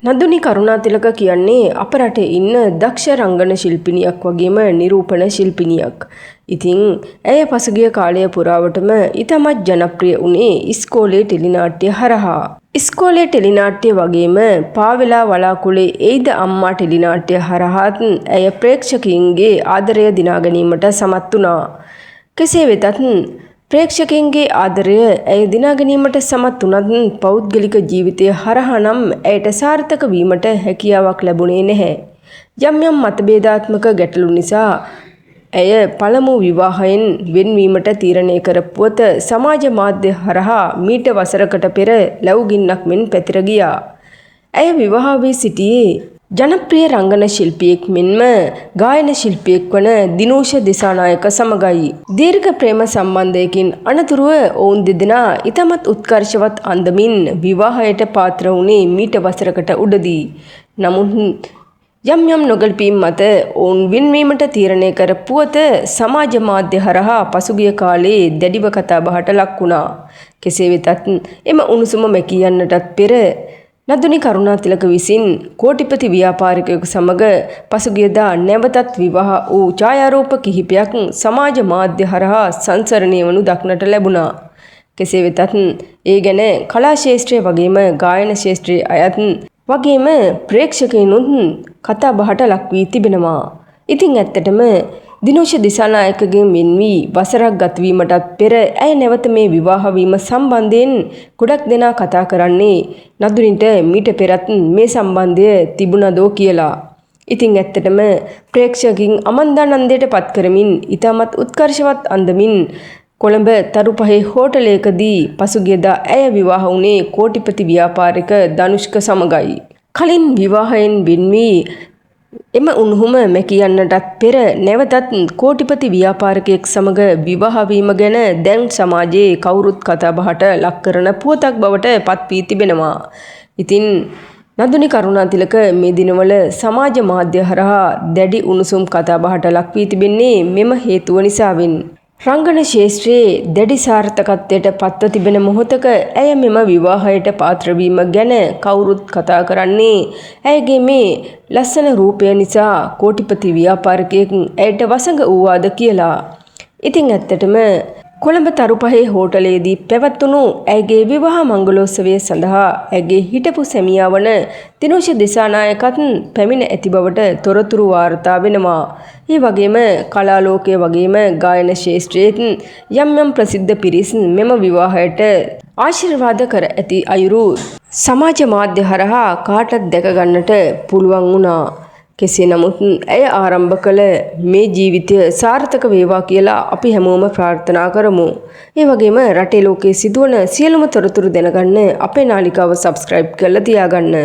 නදුනි කරුණාතිලක කියන්නේ අප රටේ ඉන්න දක්ෂ රංගන ශිල්පිනියක් වගේම නිරූපණ ශිල්පිනියක්. ඉතින් ඇය පසුගිය කාලය පුරාවටම ඉතාමත් ජනප්‍රිය වුණේ ඉස්කෝලේ ටෙලිනාට්‍ය හරහා. ඉස්කෝලේ ටෙලිනාට්‍ය වගේම පාවෙලා වලාකුලේ එයිද අම්මා ටෙලිනාට්‍ය හරහාත් ඇය ප්‍රේක්ෂකයින්ගේ ආදරය දිනා ගැනීමට සමත් වුණා. කෙසේ වෙතත් ප්‍රේක්ෂකයන්ගේ ආදරය ඇය දිනා ගැනීමට සමත් වුණත් පෞද්ගලික ජීවිතය හරහා නම් ඇයට සාර්ථක වීමට හැකියාවක් ලැබුණේ නැහැ. යම් යම් මතභේදාත්මක ගැටලු නිසා ඇය පළමු විවාහයෙන් වෙන්වීමට තීරණය කරපුවත සමාජ මාධ්‍ය හරහා මීට වසරකට පෙර ලැබුගින්නක් මෙන් පැතිර ගියා. ඇය විවාහ වී සිටියේ ජනප්‍රිය රංගන ශිල්පියෙක් මෙන්ම ගායන ශිල්පියෙක් වන දිනෝෂ දිසානායක සමගයි. දීර්ඝ ප්‍රේම සම්බන්ධයකින් අනතුරුව ඔවුන් දෙදෙනා ඉතාමත් උත්කර්ෂවත් අන්දමින් විවාහයට පාත්‍ර වුණේ මීට වසරකට උඩදී. නමුත් යම් යම් නොගැලපීම් මත ඔවුන් වෙන්වීමට තීරණය කර පුවත සමාජ මාධ්‍ය හරහා පසුගිය කාලේ දැඩිව කතාබහට ලක් වුණා. කෙසේ වෙතත් එම උණුසුම මැකී යන්නටත් පෙර නදුනි කරුණාතිලක විසින් කෝටිපති ව්‍යාපාරිකයෙකු සමග පසුගියදා නැවතත් විවාහ වූ ඡායාරූප කිහිපයක් සමාජ මාධ්‍ය හරහා සංසරණය වනු දක්නට ලැබුණා. කෙසේ වෙතත් ඒ ගැන කලා ශාස්ත්‍රය වගේම ගායන ශාස්ත්‍රයේ අයත් වගේම ප්‍රේක්ෂකයනුත් කතා බහට ලක් වී තිබෙනවා. ඉතින් ඇත්තටම දිනෝෂ දිසානායකගෙන් වෙන්වී වසරක් ගතවීමටත් පෙර ඇය නැවත මේ විවාහ වීම සම්බන්ධයෙන් ගොඩක් දෙනා කතා කරන්නේ නදුනිට මීට පෙරත් මේ සම්බන්ධය තිබුණදෝ කියලා. ඉතින් ඇත්තටම ප්‍රේක්ෂකයින් අමන්දානන්දයට පත් කරමින් ඉතාමත් උත්කර්ෂවත් අන්දමින් කොළඹ තරුපහේ හෝටලයකදී පසුගියදා ඇය විවාහ වුණේ කෝටිපති ව්‍යාපාරික ධනුෂ්ක සමගයි. කලින් විවාහයෙන් වෙන්වී එම උණුහුම මැකී යන්නටත් පෙර නැවතත් කෝටිපති ව්‍යාපාරිකයෙක් සමග විවාහ වීම ගැන දැන් සමාජයේ කවුරුත් කතා බහට ලක් කරන පුවතක් බවට පත් වී තිබෙනවා. ඉතින් නදුනි කරුණාතිලක මේ දිනවල සමාජ මාධ්‍ය හරහා දැඩි උණුසුම් කතා බහට ලක් වී තිබෙන්නේ මෙම හේතුව නිසාවෙන්. රංගන ශාස්ත්‍රයේ දැඩි සාර්ථකත්වයට පත්ව තිබෙන මොහොතක ඇය මෙම විවාහයට පාත්‍රවීම ගැන කවුරුත් කතා කරන්නේ ඇයගේ මේ ලස්සන රූපය නිසා කෝටිපති ව්‍යාපාරිකයෙක් ඇයට වසඟ වූවාද කියලා. ඉතින් ඇත්තටම කොළඹ තරුපහේ හෝටලයේදී පැවැත්වුණු ඇයගේ විවාහ මංගලෝත්සවය සඳහා ඇයගේ හිටපු සැමියා වන දිනෝෂ දිසානායකත් පැමිණ ඇති බවට තොරතුරු වාර්තා වෙනවා. ඒ වගේම කලාලෝකයේ වගේම ගායන ශාස්ත්‍රයේ යම් යම් ප්‍රසිද්ධ පිරිස් මෙම විවාහයට ආශිර්වාද කර ඇති අයුරු සමාජ මාධ්‍ය හරහා කාටත් දැක ගන්නට පුළුවන් වුණා. කෙසේ නමුත් ඇය ආරම්භ කළ මේ ජීවිතය සාර්ථක වේවා කියලා අපි හැමෝම ප්‍රාර්ථනා කරමු. ඒ වගේම රටේ ලෝකයේ සිදුවන සියලුම තොරතුරු දැනගන්න අපේ නාලිකාව සබ්ස්ක්‍රයිබ් කරලා තියාගන්න.